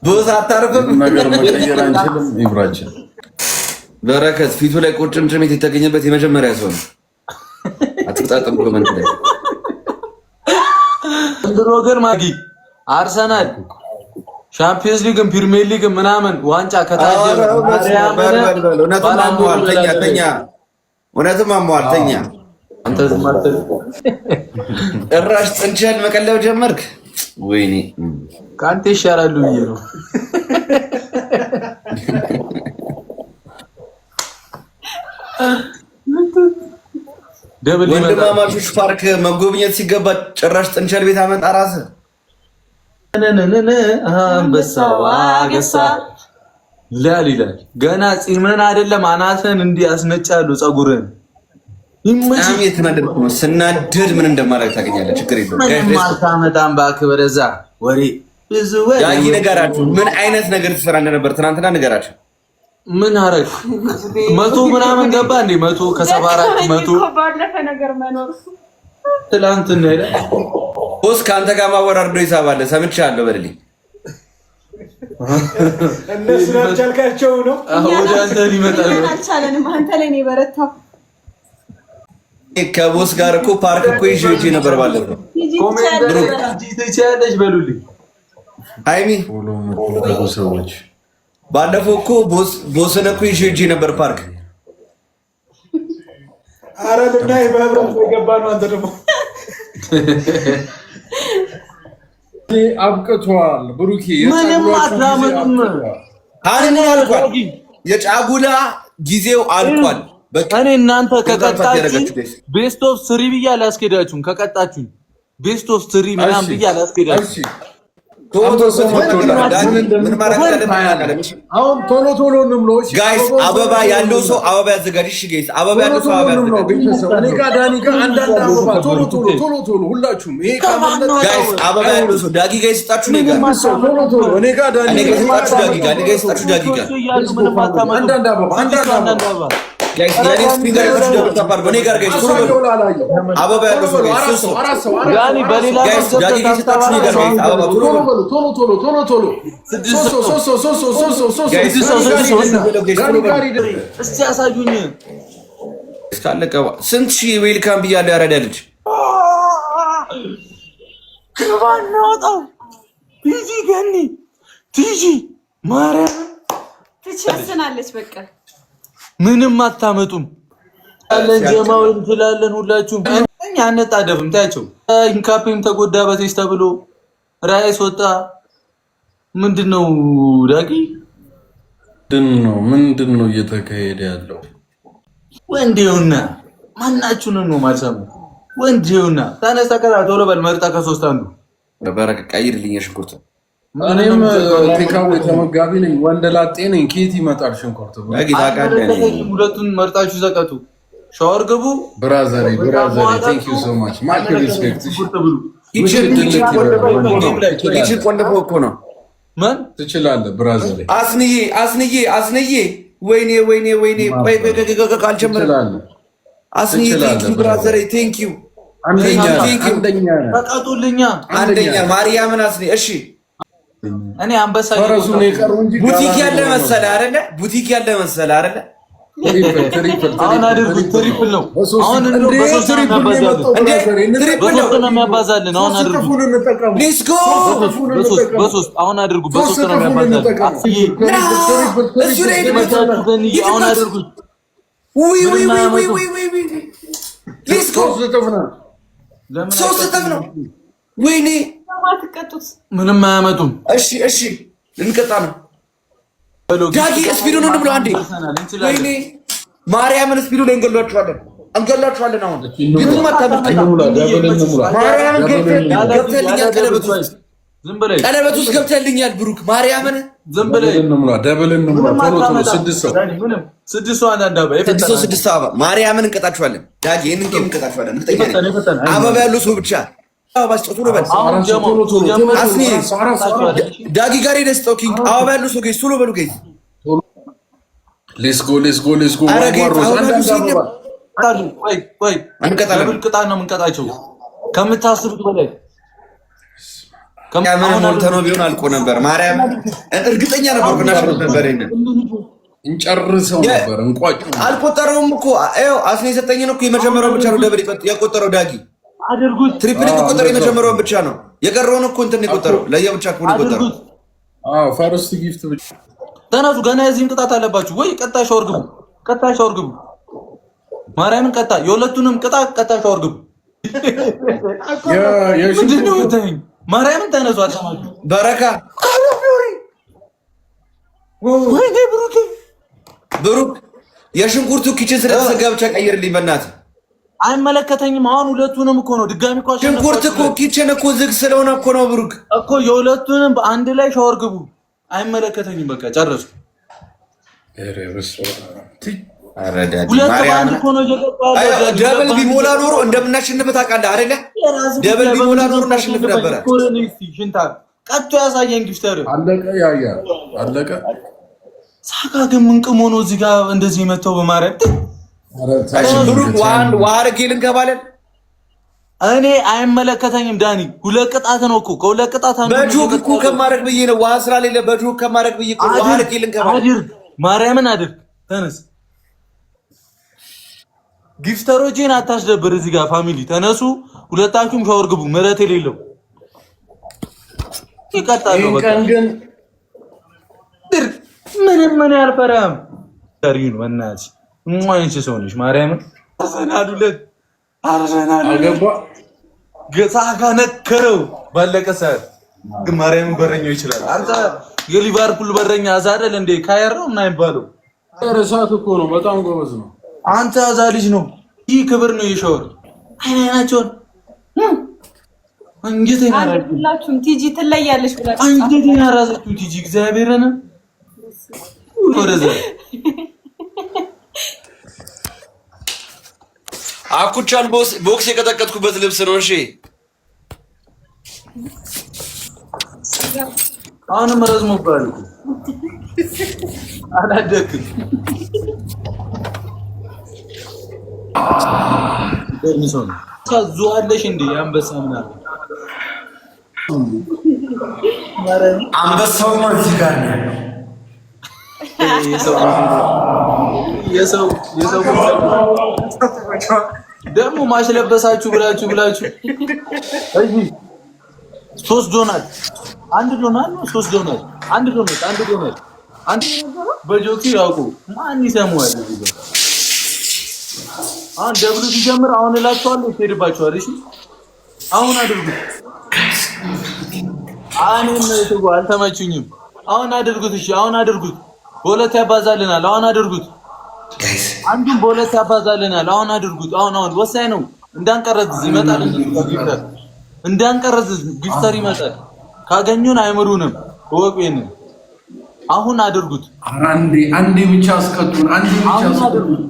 ቦስ አታርፍም ነገር መቀየር አንችልም። ይብራችን በረከት ፊቱ ላይ ቁርጭምጭሚት የተገኘበት የመጀመሪያ ሰው ነው። አትጣጣም ኮመንት ላይ እንድሮ ግን ማጊ አርሰናል ሻምፒየንስ ሊግ ፕሪሚየር ሊግ ምናምን ዋንጫ ከታጀበ እውነትም አሟልተኛ አንተ ዝም አትል። ጭራሽ ጥንቸል መቀለብ ጀመርክ። ወይኔ ካንተ ይሻላሉ ብዬ ነው። ወንድማማቾች ፓርክ መጎብኘት ሲገባ ጭራሽ ጥንቸል ቤት አመጣ ራስህ። አንበሳው አገሳ ላል ይላል። ገና ፂምን አይደለም አናተን እንዲህ ያስነጫሉ ፀጉርን ስናድድ ምን እንደማድረግ ታገኛለህ። ችግር የለውም። ማታመጣም እባክህ ወደዛ ወሬ ብዙ ወሬ ዳጊ ንገራችሁ፣ ምን አይነት ነገር ትሰራ እንደነበር ትናንትና ንገራችሁ። ምን አረግ 100 ምናምን ገባ እንዴ 100 ከ74 100 ባለፈ ነገር መኖር ትላንትና ይላል። ቦስ ከአንተ ጋር ማወራርዶ ይሳባለ ሰምቻለሁ። በልልኝ እነሱ ያልቻልካቸው ነው። ወደ አንተ ሊመጣ ነው። አልቻለንም። አንተ ላይ ነው የበረታው። ከቦስ ጋር እኮ ፓርክ እኮ ይዤ ነበር ባለፈው። ትችያለሽ በሉልኝ። ሃይሚ ሰዎች ባለፈው እኮ ቦስን እኮ ይዤ ነበር ፓርክ። ኧረ ልናይ በህብረት የገባ ነው። አንተ ደግሞ አብቅቷል። ብሩኬ ምንም አታመጡም። ሃኒሙን አልቋል። የጫጉላ ጊዜው አልቋል። እኔ እናንተ ከቀጣችሁ ቤስት ኦፍ 3 ብዬ አላስኬዳችሁም። ከቀጣችሁኝ ቤስት ኦፍ 3 ምናምን ብዬ አላስኬዳችሁም። አሁን ቶሎ ቶሎ እንምለው ጋይስ። አበባ ያለው ሰው አበባ ያዘጋጅ። እሺ ጋይስ፣ አበባ ያለው ሰው አበባ ያዘጋጅ። እኔ ጋር ዳኒ ጋር አንዳንድ አበባ ቶሎ ቶሎ ቶሎ ቶሎ ሁላችሁም። ይሄ ካመጣ ጋይስ አበባ ያለው ሰው ዳጊ ጋር ይስጣችሁ። እኔ ጋር ቶሎ ቶሎ እኔ ጋር ዳኒ እኔ ጋር ይስጣችሁ። ዳጊ ጋር እኔ ጋር ይስጣችሁ። ዳጊ ጋር አንዳንድ አበባ አንዳንድ አበባ ጋይስ ያኔ ስፒከር እሱ ደብር ተባርጎ እኔ ጋር ጋይስ አበባ ያለው ሰው ጋይስ ዳኒ በሌላ ጋይስ ዳጊ ጋር ይስጣችሁ። እኔ ጋር ጋይስ አበባ ቶሎ ቶሎ ቶሎ ቶሎ ቶሎ እስቲ ያሳዩኝ። እስካለቀባ ስንት ሺህ ዌልካም ብያለሁ። ያረዳ ልጅ ባናወጣው ቲጂ ገኒ ቲጂ ማርያም ትችያለሽ። በቃ ምንም አታመጡም። ያለን ጀማው እንላለን ሁላችሁም። እኛ አንጣደፍም። ታያቸው ኢንካፔም ተጎዳ በቴስ ተብሎ ራይስ ወጣ። ምንድነው ዳጊ? ምንድነው እየተካሄደ ያለው? ወንዴውና ማናችሁን ነው ማልሰሙ? ወንዴውና ተነስ፣ ተከራ ቶሎ በል መርጣ ከሶስት አንዱ በረከ ቀይርልኝ ሽንኩርት። እኔም ቴካዌ ተመጋቢ ነኝ፣ ወንደላጤ ነኝ። ኬት ይመጣል ሽንኩርት? ሁለቱን መርጣችሁ ዘቀቱ። ሻወር ግቡ። ብራዘር ቴንክ ዩ ሶ ማች ማች ሪስፔክት። ይችል ቆልፎ እኮ ነው። ምን ትችላለህ ብራዘር? አስንዬ ወይኔ ካልጀመረ አስንዬ ብራዘር ቴንክ ዩ ተቀጡልኛ። አንደኛ ማርያምን አስኔ። እሺ እኔ አንበሳ ቡቲክ ያለ መሰለህ አይደለ? ቡቲክ ያለ መሰለህ አይደለ? አሁን አድርጉት። ትሪፕል ነው አሁን በሶስት ነው የሚያባዛልን። አሁን አድርጉ። ሌትስ ጎ በሶስት አሁን አድርጉ። በሶስት ነው የሚያባዛልን። አሁን አድርጉ። ሌትስ ጎ ሶስት እጥፍ ነው። ወይኔ ምንም አያመጡም። እሺ ልንቀጣ ነው። ዳጊ ስፒዱን ብሎ አንዴ ወይኔ ማርያምን ስፒዱ ላይ እንገላችኋለን። አሁን ግን አታመጣኝ። ማርያምን ገብተልኛል። ቀለበት ውስጥ ገብተልኛል። ብሩክ ማርያምን ዝም ብለህ ደብልን ነው ቶሎ ቶሎ ስድስት ሰው አበባ ማርያምን እንቀጣችኋለን። ዳጊ ይሄንን ጌም እንቀጣችኋለን። አበባ ያለው ሰው ብቻ ዳጊ ጋር ሄደህ ስጠው። ኪንግ አበባ ያለው ሰው ቶሎ በሉ ጋይስ። ሌትስ ጎ ቅጣት ነው የምንቀጣቸው ከምታስቡት በላይ ከማን ሞልተ ነው ቢሆን አልቆ ነበር። ማርያም እርግጠኛ ነበር ብናሽሩት ነበር። እንጨርሰው ነበር እንቋጭ። አልቆጠረውም እኮ አው አስኔ የሰጠኝን እኮ የመጀመሪያው ብቻ ነው ደብል የቆጠረው። ዳጊ አድርጉት። ትሪፕል የቆጠረው የመጀመሪያው ብቻ ነው። የቀረውን እኮ እንትን የቆጠረው ለየብቻ እኮ ነው የቆጠረው። ፈርስት ጊፍት ብቻ ተነሱ። ገና የዚህን ቅጣት አለባችሁ ወይ? ቀጣይ ሻወር ግቡ። ቀጣይ ሻወር ግቡ። ማርያምን ቀጣይ የሁለቱንም ቀጣይ ሻወር ግቡ። ምንድነው ተኝ ማርያምን ተነሱ። አጣማችሁ በረካ ወይኔ ብሩክ የሽንኩርቱ ኪችን ስለተዘጋ ብቻ ቀይርልኝ በእናትህ። አይመለከተኝም። አሁን ሁለቱንም እኮ ነው ድጋሚ እኮ ሽንኩርት እኮ ኪችን እኮ ዝግ ስለሆነ እኮ ነው ብሩክ እኮ የሁለቱንም በአንድ ላይ ሻወር ግቡ። አይመለከተኝም። በቃ ጨረሱ። ደብል ቢሞላ ኖሮ እንደምናሸንፍ ታውቃለህ አይደለ? ደብል ቢሞላ ኖሮ እናሸንፍ ነበረ። ቀጥቶ ያሳየን ጊፍተር አለቀ። ያያ አለቀ። ሳካ ግን ምን ቅሞ ነው እዚህ ጋር እንደዚህ መተው በማርያም ብሩክ ዋር ጌልን ከባለን እኔ አይመለከተኝም። ዳኒ ሁለት ቅጣት ነው እኮ ከሁለት ቅጣት አንዱ በጆክ እኮ ከማረግ ብዬ ነው። ውሃ ስላሌለ በጆክ ከማረግ ብዬ እኮ ዋር ጌልን ከባለን አድርግ። ማርያምን አድርግ። ተነስ። ጊፍተሮቼን አታስደብር። እዚህ ጋር ፋሚሊ ተነሱ። ሁለታችሁም ሻወር ግቡ። ምሕረት የሌለው ይቀጣሉ። በቃ ግን ምን ያልፈራም ታሪዩ ነው እናት ሞይንስ ሰውንሽ ማርያምን አርሰናሉለት አርሰናል አገባ ገሳጋ ነከረው ባለቀ ሰዓት ግን ማርያምን በረኛው ይችላል። አንተ የሊቨርፑል በረኛ አዛደል እንዴ ካየረው እና ይባለው ረሳት እኮ ነው። በጣም ጎበዝ ነው። አንተ አዛ ልጅ ነው። ይህ ክብር ነው። የሻወር አይናቸውን አንጀቴን አራላችሁም ቲጂ ትለያለሽ ብላችሁ አንጀቴን አራዛችሁ ቲጂ እግዚአብሔርን ወደዛ አኩቻን ቦክስ የቀጠቀጥኩበት ልብስ ነው። እሺ አሁንም ረዝሞብሃል እኮ አላደክም። ደርሚሶን ታዙአለሽ እንዴ? አንበሳ ምናምን አንበሳው ነው እዚህ ጋር ነው ያለው። የሰው ደግሞ ማሽለበሳችሁ ብላችሁ እሺ 3 ዶናት አንድ ዶናት ነው 3 ዶናት አንድ ዶናት አንድ በጆኪ ያውቁ ማን ይሰማዋል? አሁን ደብሉ ሲጀምር አሁን እላችኋለሁ ትሄድባችኋል። እሺ አሁን አድርጉት። እኔም አልተመቹኝም። አሁን አድርጉት። እሺ አሁን አድርጉት። በሁለት ያባዛልናል። አሁን አድርጉት። አንዱን በሁለት ያባዛልናል። አሁን አድርጉት። አሁን ወሳኝ ነው። እንዳንቀረዝ ይመጣል። እንዳንቀረዝ ጊፍተር ይመጣል። ካገኙን አይምሩንም። ወቁን አሁን አድርጉት። አንዴ ብቻ አስቀጡን። አንዴ ብቻ አስቀጡን።